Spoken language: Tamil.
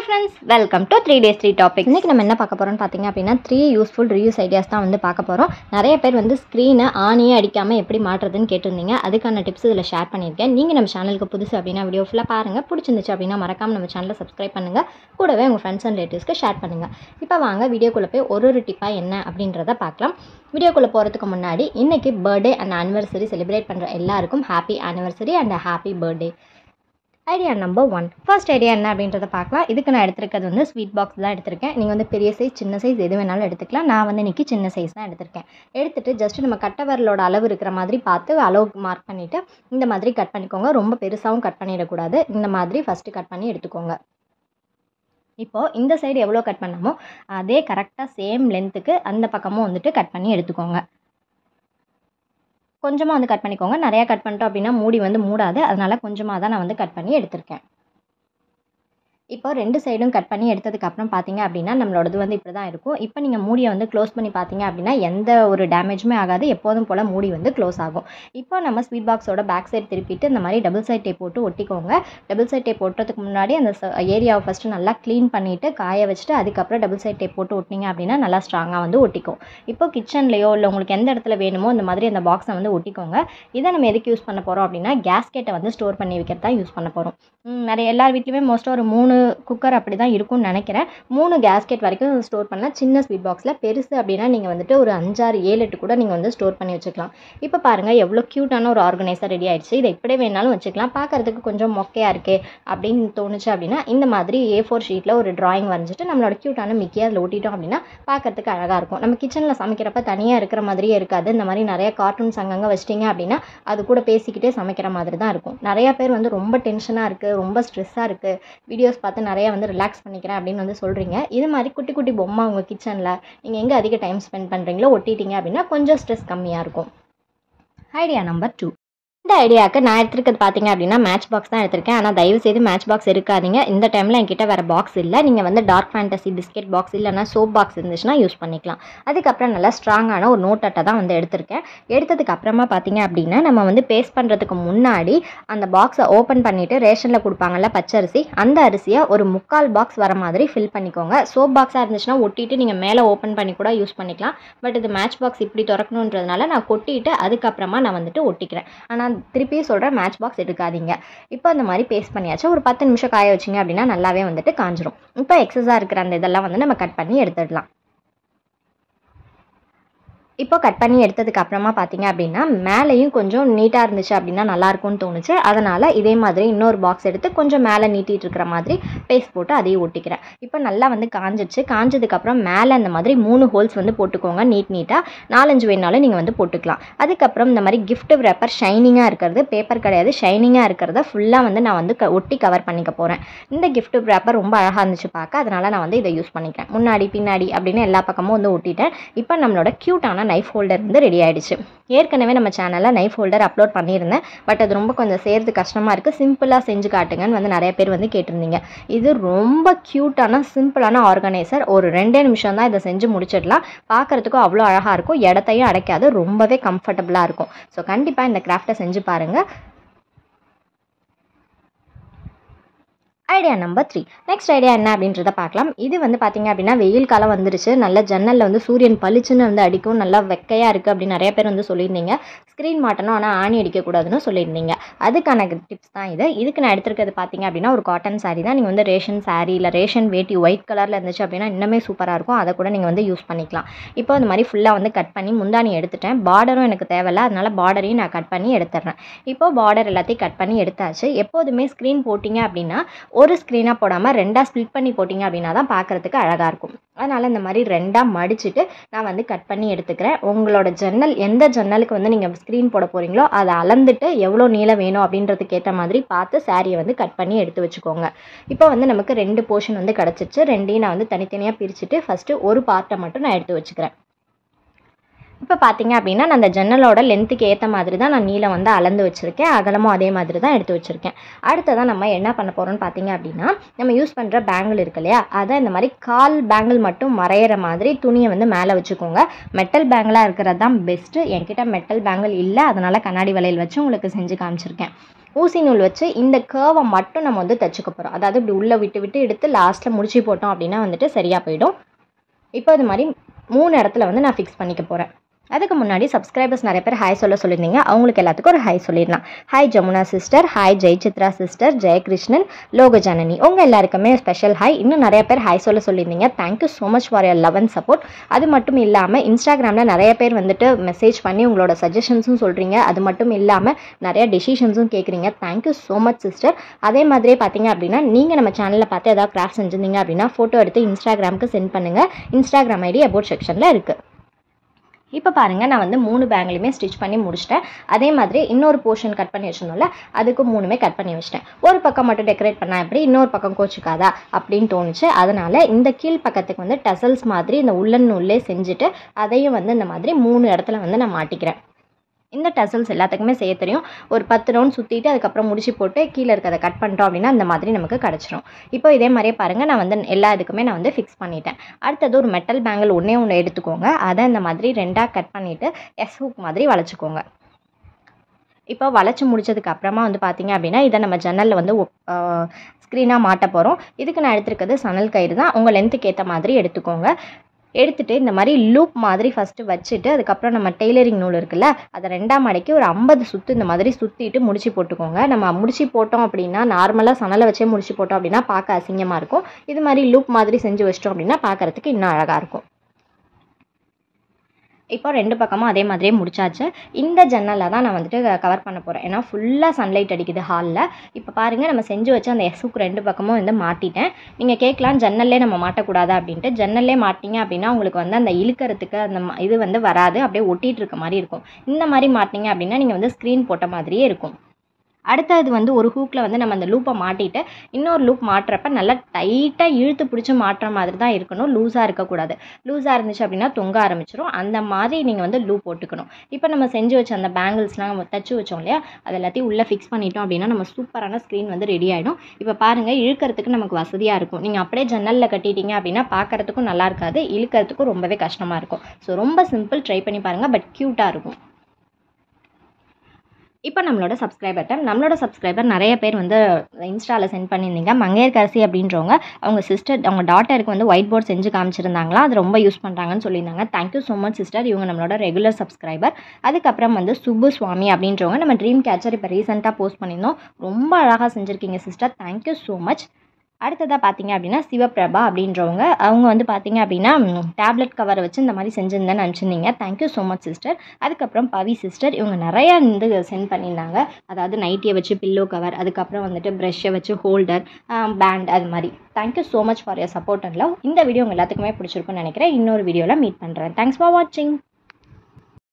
friends, welcome to 3 days 3 topics. இன்னைக்கு நம்ம என்ன பார்க்க போறோம்னு பாத்தீங்க அப்படினா 3 யூஸ்ஃபுல் ரீயூஸ் ஐடியாஸ் தான் வந்து பார்க்க போறோம். நிறைய பேர் வந்து ஸ்கிரீனை ஆனியே அடிக்காம எப்படி மாற்றுறதுன்னு கேட்டிருந்தீங்க. அதுக்கான டிப்ஸ் இதில் ஷேர் பண்ணியிருக்கேன். நீங்கள் நம்ம சேனலுக்கு புதுசு அப்படின்னா வீடியோ ஃபுல்லாக பாருங்கள். பிடிச்சிருந்துச்சு அப்படின்னா மறக்காம நம்ம சேனலை சப்ஸ்கிரைப் பண்ணுங்கள். கூடவே உங்கள் ஃப்ரெண்ட்ஸ் அண்ட் ரிலேட்டிவ்ஸ்க்கு ஷேர் பண்ணுங்கள். இப்போ வாங்க வீடியோக்குள்ளே போய் ஒரு டிப்பாக என்ன அப்படின்றத பார்க்கலாம். வீடியோக்குள்ளே போகிறதுக்கு முன்னாடி இன்றைக்கி பர்த்டே அண்ட் ஆனிவர்சரி செலிப்ரேட் பண்ணுற எல்லாருக்கும் happy anniversary and happy birthday. Idea number 1. First idea என்ன அப்படின்றத பார்க்கலாம். இதுக்கு நான் எடுத்துருக்கிறது வந்து ஸ்வீட் பாக்ஸ் தான் எடுத்திருக்கேன். நீங்கள் வந்து பெரிய சைஸ் சின்ன சைஸ் எது வேணாலும் எடுத்துக்கலாம். நான் வந்து இன்றைக்கி சின்ன சைஸ் தான் எடுத்திருக்கேன். எடுத்துகிட்டு ஜஸ்ட் நம்ம கட்டவரலோட அளவு இருக்கிற மாதிரி பார்த்து அளவுக்கு மார்க் பண்ணிவிட்டு இந்த மாதிரி கட் பண்ணிக்கோங்க. ரொம்ப பெருசாகவும் கட் பண்ணிடக்கூடாது. இந்த மாதிரி ஃபஸ்ட்டு கட் பண்ணி எடுத்துக்கோங்க. இப்போது இந்த சைடு எவ்வளோ கட் பண்ணமோ அதே கரெக்டாக சேம் லென்த்துக்கு அந்த பக்கமும் வந்துட்டு கட் பண்ணி எடுத்துக்கோங்க. கொஞ்சமாக வந்து கட் பண்ணிக்கோங்க. நிறையா கட் பண்ணிட்டோம் அப்படின்னா மூடி வந்து மூடாது. அதனால் கொஞ்சமாக தான் நான் வந்து கட் பண்ணி எடுத்திருக்கேன். இப்போ 2 சைடும் கட் பண்ணி எடுத்ததுக்கப்புறம் பார்த்தீங்க அப்படின்னா நம்மளோடது வந்து இப்படி தான் இருக்கும். இப்போ நீங்கள் மூடியை வந்து க்ளோஸ் பண்ணி பார்த்தீங்க அப்படின்னா எந்த ஒரு டேமேஜுமே ஆகாது. எப்போதும் போல் மூடி வந்து க்ளோஸ் ஆகும். இப்போ நம்ம ஸ்வீட் பாக்ஸோட பேக் சைடு திருப்பிட்டு இந்த மாதிரி டபுள் சைட் டேப் போட்டு ஒட்டிக்கோங்க. டபுள் சைட் டேப் ஒட்டுறதுக்கு முன்னாடி அந்த ஏரியாவை ஃபஸ்ட்டு நல்லா க்ளீன் பண்ணிவிட்டு காய வச்சுட்டு அதுக்கப்புறம் டபுள் சைட் டேப் போட்டு ஒட்டிங்க அப்படின்னா நல்லா ஸ்ட்ராங்காக வந்து ஒட்டிக்கும். இப்போ கிச்சன்லையோ இல்லை உங்களுக்கு எந்த இடத்துல வேணுமோ இந்த மாதிரி அந்த பாக்ஸை வந்து ஒட்டிக்கோங்க. இதை நம்ம எதுக்கு யூஸ் பண்ண போகிறோம் அப்படின்னா கேஸ்கெட்டை வந்து ஸ்டோர் பண்ணி வைக்கிறது தான் யூஸ் பண்ண போகிறோம். நிறைய எல்லார் வீட்லேயுமே மோஸ்ட்டாக ஒரு 3 குக்கர் அப்படி தான் இருக்கும்னு நினைக்கிறேன். 3 கேஸ்கெட் வரைக்கும் ஸ்டோர் பண்ணலாம் சின்ன ஸ்வீட் பாக்ஸில். பெருசு அப்படின்னா நீங்கள் வந்துட்டு ஒரு 5, 6, 7, 8 கூட நீங்கள் வந்து ஸ்டோர் பண்ணி வச்சுக்கலாம். இப்போ பாருங்கள் எவ்வளோ க்யூட்டான ஒரு ஆர்கனைசர் ரெடி ஆகிடுச்சு. இதை இப்படி வேணாலும் வச்சுக்கலாம். பார்க்குறதுக்கு கொஞ்சம் மொக்கையாக இருக்கே அப்படின்னு தோணுச்சு அப்படின்னா இந்த மாதிரி A4 ஷீட்டில் ஒரு டிராயிங் வரைஞ்சிட்டு நம்மளோட க்யூட்டான மிக்கியை அதில் ஒட்டிட்டோம் அப்படின்னா பார்க்குறதுக்கு அழகாக இருக்கும். நம்ம கிச்சனில் சமைக்கிறப்ப தனியாக இருக்கிற மாதிரியே இருக்காது. இந்த மாதிரி நிறைய கார்ட்டூன்ஸ் அங்கங்கே வச்சிட்டிங்க அப்படின்னா அது கூட பேசிக்கிட்டே சமைக்கிற மாதிரி தான் இருக்கும். நிறையா பேர் வந்து ரொம்ப டென்ஷனாக இருக்குது, ரொம்ப ஸ்ட்ரெஸ்ஸாக இருக்குது, வீடியோஸ் பார்த்து நிறையா வந்து ரிலாக்ஸ் பண்ணிக்கிறேன் அப்படின்னு வந்து சொல்கிறீங்க. இது மாதிரி குட்டி குட்டி பொம்மை உங்கள் கிச்சனில் நீங்கள் எங்கே அதிக டைம் ஸ்பெண்ட் பண்ணுறீங்களோ ஒட்டிட்டீங்க அப்படின்னா கொஞ்சம் ஸ்ட்ரெஸ் கம்மியாக இருக்கும். Idea number 2. இந்த ஐடியாவுக்கு நான் எடுத்துருக்கிறது பார்த்தீங்க அப்படின்னா மேட்ச் பாக்ஸ் தான் எடுத்திருக்கேன். ஆனால் தயவு செய்து மேட்ச் பாக்ஸ் இருக்காதீங்க. இந்த டைமில் என்கிட்ட வேறு பாக்ஸ் இல்லை. நீங்கள் வந்து டார்க் ஃபேண்டசி பிஸ்கெட் பாக்ஸ் இல்லைனா சோப் பாக்ஸ் இருந்துச்சுன்னா யூஸ் பண்ணிக்கலாம். அதுக்கப்புறம் நல்லா ஸ்ட்ராங்கான ஒரு நோட் அட்டை தான் வந்து எடுத்திருக்கேன். எடுத்ததுக்கு அப்புறமா பார்த்தீங்க அப்படின்னா நம்ம வந்து பேஸ்ட் பண்ணுறதுக்கு முன்னாடி அந்த பாக்ஸை ஓப்பன் பண்ணிவிட்டு ரேஷனில் கொடுப்பாங்கல்ல பச்சரிசி, அந்த அரிசியை ஒரு 3/4 பாக்ஸ் வர மாதிரி ஃபில் பண்ணிக்கோங்க. சோப் பாக்ஸாக இருந்துச்சுன்னா ஒட்டிட்டு நீங்கள் மேலே ஓப்பன் பண்ணி கூட யூஸ் பண்ணிக்கலாம். பட் இது மேட்ச் பாக்ஸ் இப்படி திறக்கணுன்றதுனால நான் கொட்டிட்டு அதுக்கப்புறமா நான் வந்துட்டு ஒட்டிக்கிறேன். ஆனால் திருப்பி சொல்கிறேன் மேட்ச் பாக்ஸ் எடுக்காதீங்க. இப்போ அந்த மாதிரி பேஸ்ட் பண்ணியாச்சு. ஒரு 10 நிமிஷம் காய வச்சிங்க அப்படின்னா நல்லாவே வந்துட்டு காஞ்சிரும். இப்போ எக்ஸஸாக இருக்கிற அந்த இதெல்லாம் வந்து நம்ம கட் பண்ணி எடுத்துடலாம். இப்போ கட் பண்ணி எடுத்ததுக்கு அப்புறமா பார்த்தீங்க அப்படின்னா மேலேயும் கொஞ்சம் நீட்டாக இருந்துச்சு அப்படின்னா நல்லாயிருக்கும்னு தோணுச்சு. அதனால் இதே மாதிரி இன்னொரு பாக்ஸ் எடுத்து கொஞ்சம் மேலே நீட்டிகிட்டு இருக்கிற மாதிரி பேஸ்ட் போட்டு அதையும் ஒட்டிக்கிறேன். இப்போ நல்லா வந்து காஞ்சிச்சு. காஞ்சதுக்கப்புறம் மேலே அந்த மாதிரி 3 ஹோல்ஸ் வந்து போட்டுக்கோங்க. நீட்டாக 4-5 வேணாலும் நீங்கள் வந்து போட்டுக்கலாம். அதுக்கப்புறம் இந்த மாதிரி கிஃப்ட் ரேப்பர் ஷைனிங்காக இருக்கிறது, பேப்பர் கிடையாது ஷைனிங்காக இருக்கிறத ஃபுல்லாக வந்து நான் வந்து ஒட்டி கவர் பண்ணிக்க போகிறேன். இந்த கிஃப்ட் ரேப்பர் ரொம்ப அழகாக இருந்துச்சு பார்க்க. அதனால் நான் வந்து இதை யூஸ் பண்ணிக்கிறேன். முன்னாடி பின்னாடி அப்படின்னு எல்லா பக்கமும் வந்து ஒட்டிட்டேன். இப்போ நம்மளோட க்யூட்டான நைஃப் ஹோல்டர் வந்து ரெடி ஆகிடுச்சு. ஏற்கனவே நம்ம சேனலில் நைஃப் ஹோல்டர் அப்லோட் பண்ணியிருந்தேன். பட் அது ரொம்ப கொஞ்சம் செய்கிறது கஷ்டமாக இருக்குது, சிம்பிளாக செஞ்சு காட்டுங்கன்னு வந்து நிறைய பேர் வந்து கேட்டிருந்தீங்க. இது ரொம்ப க்யூட்டான சிம்பிளான ஆர்கனைசர். ஒரு 2 நிமிஷம் தான் இதை செஞ்சு முடிச்சிடலாம். பார்க்குறதுக்கும் அவ்வளோ அழகாக இருக்கும், இடத்தையும் அடைக்காது, ரொம்பவே கம்ஃபர்டபுளாக இருக்கும். ஸோ கண்டிப்பாக இந்த கிராஃப்டை செஞ்சு பாருங்கள். Idea number 3. நெக்ஸ்ட் ஐடியா என்ன அப்படின்றத பார்க்கலாம். இது வந்து பார்த்தீங்க அப்படின்னா வெயில் காலம் வந்துருச்சு. நல்ல ஜன்னலில் வந்து சூரியன் பளிச்சுன்னு வந்து அடிக்கும், நல்லா வெக்கையாக இருக்குது அப்படின்னு நிறைய பேர் வந்து சொல்லியிருந்தீங்க. ஸ்க்ரீன் மாட்டணும் ஆனால் ஆணி அடிக்கக்கூடாதுன்னு சொல்லியிருந்தீங்க. அதுக்கான டிப்ஸ் தான் இது. இதுக்கு நான் எடுத்துருக்கிறது பார்த்தீங்க அப்படின்னா ஒரு காட்டன் சாரீ தான். நீங்கள் வந்து ரேஷன் சாரீ இல்லை ரேஷன் வேட்டி ஒயிட் கலரில் இருந்துச்சு அப்படின்னா இன்னுமே சூப்பராக இருக்கும். அதை கூட நீங்கள் வந்து யூஸ் பண்ணிக்கலாம். இப்போ அந்த மாதிரி ஃபுல்லாக வந்து கட் பண்ணி முந்தானி எடுத்துட்டேன். பார்டரும் எனக்கு தேவையில்லை, அதனால் பார்டரையும் நான் கட் பண்ணி எடுத்துடுறேன். இப்போ பார்டர் எல்லாத்தையும் கட் பண்ணி எடுத்தாச்சு. எப்போதுமே ஸ்க்ரீன் போட்டிங்க அப்படின்னா ஒரு ஸ்க்ரீனாக போடாமல் 2ஆக ஸ்ப்ளிட் பண்ணி போட்டிங்க அப்படின்னா தான் பார்க்குறதுக்கு அழகாக இருக்கும். அதனால் இந்த மாதிரி 2ஆக மடிச்சுட்டு நான் வந்து கட் பண்ணி எடுத்துக்கிறேன். உங்களோட ஜன்னல் எந்த ஜன்னலுக்கு வந்து நீங்கள் ஸ்க்ரீன் போட போகிறீங்களோ அதை அளந்துட்டு எவ்வளோ நீளம் வேணும் அப்படின்றதுக்கு ஏற்ற மாதிரி பார்த்து சாரியை வந்து கட் பண்ணி எடுத்து வச்சுக்கோங்க. இப்போ வந்து நமக்கு 2 போர்ஷன் வந்து கிடச்சிச்சு. 2ஐயும் நான் வந்து தனித்தனியாக பிரிச்சுட்டு ஃபஸ்ட்டு ஒரு பார்ட்டை மட்டும் நான் எடுத்து வச்சுக்கிறேன். இப்போ பார்த்தீங்க அப்படின்னா நான் அந்த ஜன்னலோட லென்த்துக்கு ஏற்ற மாதிரி தான் நான் நீளம் வந்து அளந்து வச்சுருக்கேன். அகலமும் அதே மாதிரி தான் எடுத்து வச்சுருக்கேன். அடுத்ததான் நம்ம என்ன பண்ண போகிறோம்னு பார்த்தீங்க அப்படின்னா நம்ம யூஸ் பண்ணுற பேங்கிள் இருக்கு இல்லையா, அதை இந்த மாதிரி 1/4 பேங்கிள் மட்டும் மறையிற மாதிரி துணியை வந்து மேலே வச்சுக்கோங்க. மெட்டல் பேங்கிளாக இருக்கிறது தான் பெஸ்ட்டு. என்கிட்ட மெட்டல் பேங்கிள் இல்லை, அதனால் கண்ணாடி வளையல் வச்சு உங்களுக்கு செஞ்சு காமிச்சிருக்கேன். ஊசி நூல் வச்சு இந்த கர்வை மட்டும் நம்ம வந்து தைச்சிக்க போகிறோம். அதாவது இப்படி உள்ளே விட்டு விட்டு எடுத்து லாஸ்ட்டில் முடிச்சு போட்டோம் அப்படின்னா வந்துட்டு சரியாக போயிடும். இப்போ இது மாதிரி 3 இடத்துல வந்து நான் ஃபிக்ஸ் பண்ணிக்க போகிறேன். அதுக்கு முன்னாடி சப்ஸ்கிரைபர்ஸ் நிறைய பேர் ஹாய் சொல்லியிருந்தீங்க. அவங்களுக்கு எல்லாத்துக்கும் ஒரு ஹாய் சொல்லிடலாம். Hi Jamuna sister, hi Jayachitra sister, Jayakrishnan, Lokajanani, உங்கள் எல்லாருக்குமே ஸ்பெஷல் ஹாய். இன்னும் நிறைய பேர் ஹாய் சொல்லியிருந்தீங்க. Thank you so much for your love and support. அது மட்டும் இல்லாமல் இன்ஸ்டாகிராமில் நிறைய பேர் வந்துட்டு மெசேஜ் பண்ணி உங்களோட சஜஷன்ஸும் சொல்கிறீங்க. அது மட்டும் இல்லாமல் நிறைய டெசிஷன்ஸும் கேட்குறீங்க. Thank you so much sister. அதே மாதிரியே பார்த்தீங்க அப்படின்னா நீங்கள் நம்ம சேனலில் பார்த்து ஏதாவது கிராஃப்ட் செஞ்சுருந்தீங்க அப்படின்னா ஃபோட்டோ எடுத்து இன்ஸ்டாகிராமுக்கு சென்ட் பண்ணுங்கள். இன்ஸ்டாகிராம் ஐடி அபவுட் செக்ஷனில் இருக்குது. இப்போ பாருங்கள், நான் வந்து 3 பேங்க்லையுமே ஸ்டிச் பண்ணி முடிச்சிட்டேன். அதே மாதிரி இன்னொரு போர்ஷன் கட் பண்ணி வச்சிருந்தோம்ல, அதுக்கு 3மே கட் பண்ணி வச்சிட்டேன். ஒரு பக்கம் மட்டும் டெக்கரேட் பண்ணால் எப்படி, இன்னொரு பக்கம் கோச்சிக்காதா அப்படின்னு தோணுச்சு. அதனால் இந்த கீழ் பக்கத்துக்கு வந்து டசல்ஸ் மாதிரி இந்த உள்ளன் நூல்லே செஞ்சுட்டு அதையும் வந்து இந்த மாதிரி 3 இடத்துல வந்து நான் மாட்டிக்கிறேன். இந்த டசல்ஸ் எல்லாத்துக்குமே செய்ய தெரியும். ஒரு 10 ரவுண்ட் சுற்றிட்டு அதுக்கப்புறம் முடிச்சு போட்டு கீழே இருக்கிறத கட் பண்ணிட்டோம் அப்படின்னா இந்த மாதிரி நமக்கு கிடச்சிரும். இப்போ இதே மாதிரியே பாருங்கள், நான் வந்து எல்லா இதுக்குமே நான் வந்து ஃபிக்ஸ் பண்ணிட்டேன். அடுத்தது ஒரு மெட்டல் பேங்கிள் ஒன்று எடுத்துக்கோங்க. அதை இந்த மாதிரி 2ஆக கட் பண்ணிவிட்டு எஸ் ஹூக் மாதிரி வளைச்சிக்கோங்க. இப்போ வளைச்சி முடிச்சதுக்கு அப்புறமா வந்து பார்த்தீங்க அப்படின்னா இதை நம்ம ஜன்னலில் வந்து ஸ்க்ரீனாக மாட்ட போகிறோம். இதுக்கு நான் எடுத்துருக்கிறது சணல் கயிறு தான். உங்கள் லென்த்துக்கு ஏற்ற மாதிரி எடுத்துக்கோங்க. எடுத்துகிட்டு இந்த மாதிரி லூப் மாதிரி ஃபஸ்ட்டு வச்சுட்டு அதுக்கப்புறம் நம்ம டெய்லரிங் நூல் இருக்குல்ல, அதை 2ஆக மடக்கி ஒரு 50 சுற்று இந்த மாதிரி சுற்றிட்டு முடிச்சு போட்டுக்கோங்க. நம்ம முடிச்சு போட்டோம் அப்படின்னா நார்மலாக சணலை வச்சே முடிச்சு போட்டோம் அப்படின்னா பார்க்க அசிங்கமாக இருக்கும். இது மாதிரி லூப் மாதிரி செஞ்சு வச்சிட்டோம் அப்படின்னா பார்க்குறதுக்கு இன்னும் அழகாக இருக்கும். இப்போ 2 பக்கமும் அதே மாதிரியே முடிச்சாச்சு. இந்த ஜன்னலில் தான் நான் வந்துட்டு கவர் பண்ண போகிறேன். ஏன்னா ஃபுல்லாக சன்லைட் அடிக்குது ஹாலில். இப்போ பாருங்கள், நம்ம செஞ்சு வச்சு அந்த எஸ்ஸுக்கு 2 பக்கமும் வந்து மாட்டிட்டேன். நீங்கள் கேட்கலாம் ஜன்னல்லே நம்ம மாட்டக்கூடாதா அப்படின்ட்டு. ஜன்னல்லே மாட்டிங்க அப்படின்னா உங்களுக்கு வந்து அந்த இழுக்கிறதுக்கு அந்த இது வந்து வராது, அப்படியே ஒட்டிகிட்டு இருக்க மாதிரி இருக்கும். இந்த மாதிரி மாட்டிங்க அப்படின்னா நீங்கள் வந்து ஸ்க்ரீன் போட்ட மாதிரியே இருக்கும். அடுத்தது வந்து ஒரு ஹூக்கில் வந்து நம்ம அந்த லூப்பை மாட்டிட்டு இன்னொரு லூப் மாட்டுறப்ப நல்லா டைட்டாக இழுத்து பிடிச்சி மாட்டுற மாதிரி தான் இருக்கணும். லூஸாக இருக்கக்கூடாது. லூஸாக இருந்துச்சு அப்படின்னா தொங்க ஆரம்பிச்சிடும். அந்த மாதிரி நீங்கள் வந்து லூப் போட்டுக்கணும். இப்போ நம்ம செஞ்சு வச்ச அந்த பேங்கிள்ஸ்லாம் நம்ம தச்சு வச்சோம் இல்லையா, அது எல்லாத்தையும் உள்ளே ஃபிக்ஸ் பண்ணிட்டோம் அப்படின்னா நம்ம சூப்பரான ஸ்க்ரீன் வந்து ரெடி ஆகிடும். இப்போ பாருங்கள், இழுக்கிறதுக்கு நமக்கு வசதியாக இருக்கும். நீங்கள் அப்படியே ஜன்னலில் கட்டிட்டீங்க அப்படின்னா பார்க்குறதுக்கும் நல்லா இருக்காது, இழுக்கிறதுக்கும் ரொம்பவே கஷ்டமாக இருக்கும். ஸோ ரொம்ப சிம்பிள், ட்ரை பண்ணி பாருங்கள். பட் க்யூட்டாக இருக்கும். இப்போ நம்மளோட சப்ஸ்கிரைபர் நிறைய பேர் வந்து இன்ஸ்டாவில் சென்ட் பண்ணியிருந்தீங்க. மங்கையர்கரசி அப்படின்றவங்க அவங்க சிஸ்டர், அவங்க டாட்டருக்கு வந்து ஒயிட் போர்ட் செஞ்சு காமிச்சிருந்தாங்களா, அது ரொம்ப யூஸ் பண்ணுறாங்கன்னு சொல்லியிருந்தாங்க. Thank you so much sister. இவங்க நம்மளோட ரெகுலர் சப்ஸ்கிரைபர். அதுக்கப்புறம் வந்து சுப்பு சுவாமி அப்படின்றவங்க நம்ம ட்ரீம் கேச்சர் இப்போ ரீசெண்டாக போஸ்ட் பண்ணியிருந்தோம். ரொம்ப அழகாக செஞ்சுருக்கீங்க சிஸ்டர், தேங்க்யூ ஸோ மச். அடுத்ததாக பார்த்தீங்க அப்படின்னா சிவபிரபா அப்படின்றவங்க, அவங்க வந்து பார்த்தீங்க அப்படின்னா டேப்லெட் கவரை வச்சு இந்த மாதிரி செஞ்சுருந்தேன்னு நினச்சிருந்தீங்க. Thank you so much sister. அதுக்கப்புறம் பவி சிஸ்டர், இவங்க நிறையா வந்து சென்ட் பண்ணியிருந்தாங்க. அதாவது நைட்டியை வச்சு பில்லோ கவர், அதுக்கப்புறம் வந்துட்டு ப்ரெஷ்ஷை வச்சு ஹோல்டர், பேண்ட், அது மாதிரி. Thank you so much for your support and love. இந்த வீடியோ உங்கள் எல்லாத்துக்குமே பிடிச்சிருக்குன்னு நினைக்கிறேன். இன்னொரு வீடியோவில் மீட் பண்ணுறேன். தேங்க்ஸ் ஃபார் வாட்சிங்.